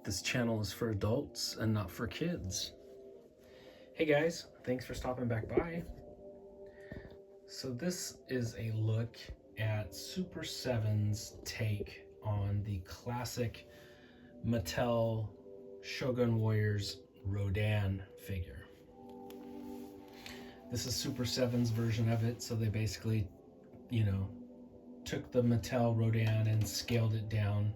This channel is for adults and not for kids. Hey guys, thanks for stopping back by. So this is a look at Super7's take on the classic Mattel Shogun Warriors Rodan figure. This is Super7's version of it, so they basically, took the Mattel Rodan and scaled it down.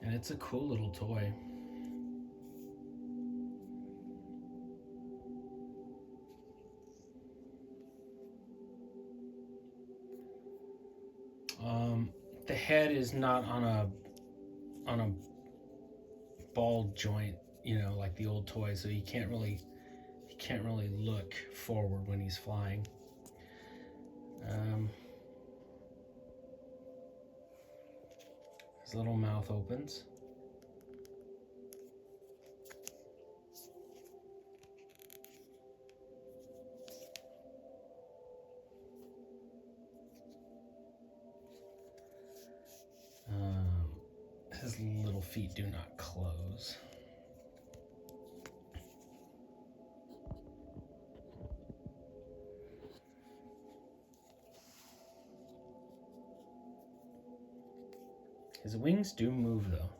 And it's a cool little toy. The head is not on a ball joint, like the old toy, so he can't really look forward when he's flying. His little mouth opens. His little feet do not close. His wings do move though.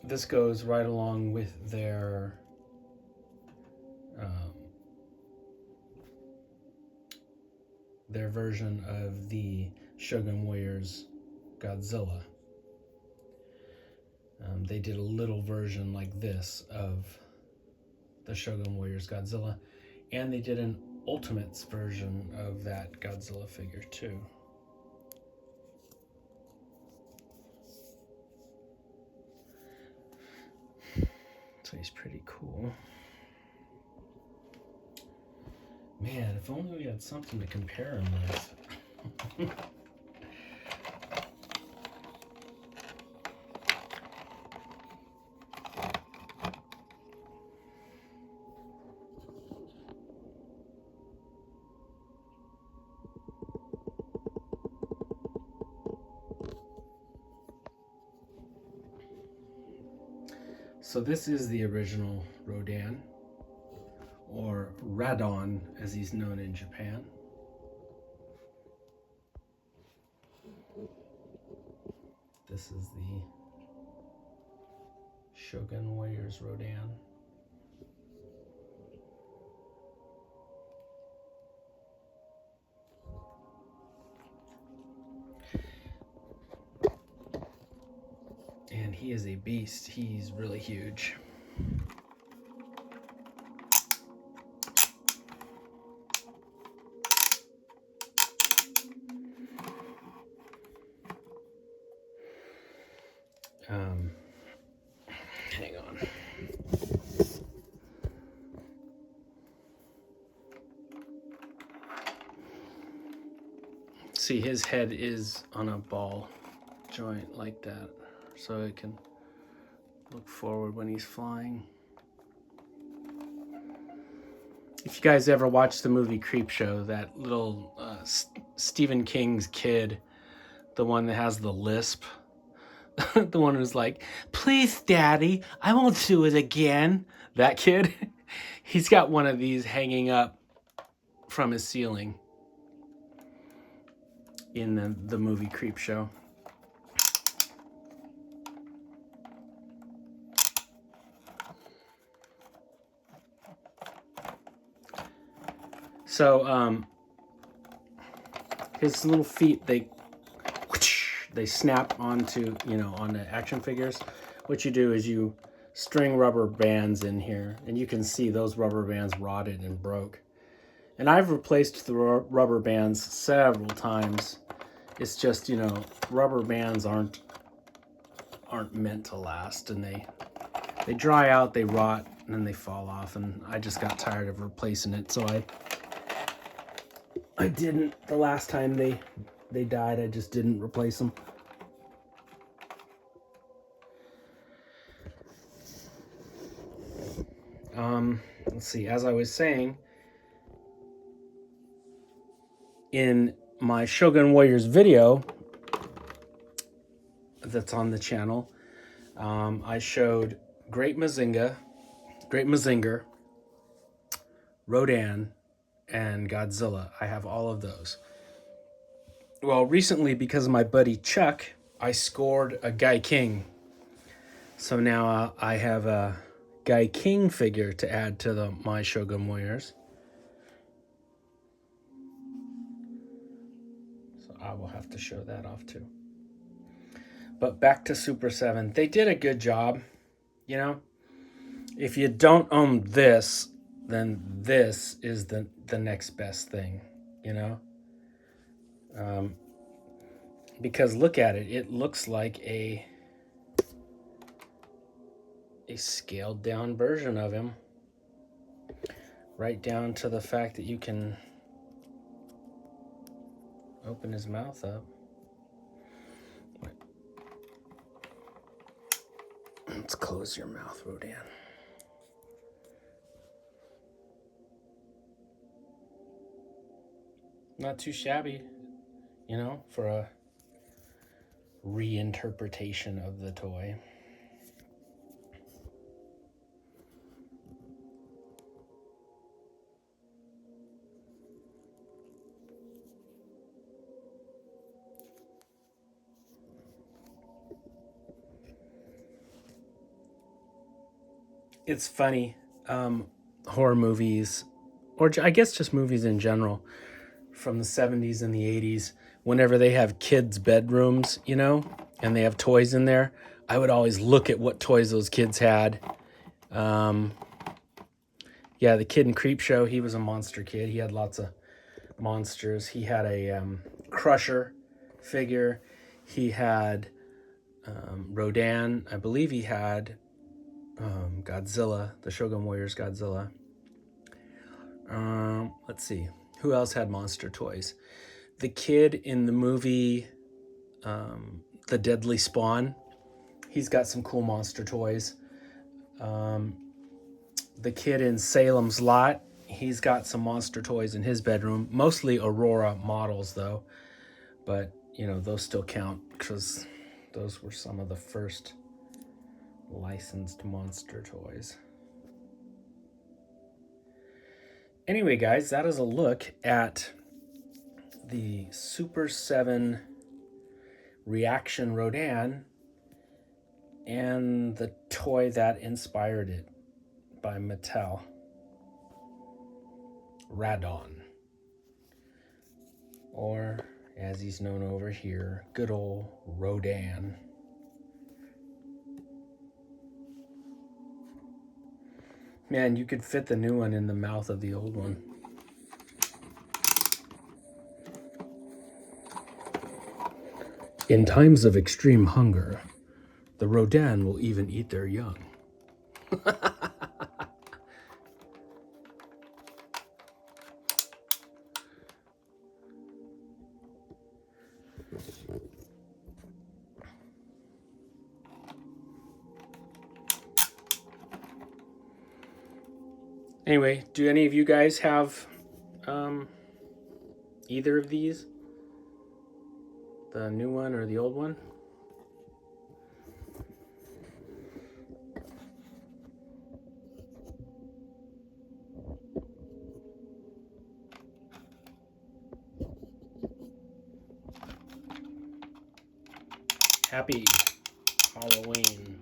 This goes right along with their version of the Shogun Warriors Godzilla. They did a little version like this of the Shogun Warriors Godzilla, and they did an Ultimates version of that Godzilla figure too. So he's pretty cool. Man, if only we had something to compare him with. So this is the original Rodan, or Radon as he's known in Japan. This is the Shogun Warriors Rodan. And he is a beast. He's really huge. Hang on. See, his head is on a ball joint like that, so it can look forward when he's flying. If you guys ever watched the movie Creepshow, that little Stephen King's kid, the one that has the lisp, the one who's like, "Please, Daddy, I won't do it again." That kid, he's got one of these hanging up from his ceiling in the movie Creepshow. So his little feet, they snap onto, onto action figures. What you do is you string rubber bands in here, and you can see those rubber bands rotted and broke. And I've replaced the rubber bands several times. It's just, rubber bands aren't meant to last, and they dry out, they rot, and then they fall off. And I just got tired of replacing it, so I didn't. The last time they died, I just didn't replace them. Let's see, as I was saying, in my Shogun Warriors video that's on the channel, I showed Great Mazinger, Rodan, and Godzilla. I have all of those. Well, recently, because of my buddy Chuck, I scored a Guy King. So now I have a Guy King figure to add to my Shogun Warriors. So I will have to show that off too. But back to Super 7. They did a good job. You know, if you don't own this, then this is the next best thing, you know? Because look at it. It looks like a scaled down version of him. Right down to the fact that you can open his mouth up. Let's close your mouth, Rodan. Not too shabby, you know, for a reinterpretation of the toy. It's funny, horror movies, or I guess just movies in general, from the 70s and the 80s, whenever they have kids' bedrooms, you know, and they have toys in there, I would always look at what toys those kids had. Yeah, the kid in Creepshow, he was a monster kid. He had lots of monsters. He had a Crusher figure. He had Rodan. I believe he had Godzilla, the Shogun Warriors Godzilla. Let's see. Who else had monster toys? The kid in the movie The Deadly Spawn, he's got some cool monster toys. The kid in Salem's Lot, he's got some monster toys in his bedroom. Mostly Aurora models, though. But, you know, those still count because those were some of the first licensed monster toys. Anyway, guys, that is a look at the Super 7 Reaction Rodan and the toy that inspired it by Mattel, Radon, or as he's known over here, good old Rodan. Man, you could fit the new one in the mouth of the old one. In times of extreme hunger, the Rodan will even eat their young. Anyway, do any of you guys have either of these? The new one or the old one? Happy Halloween.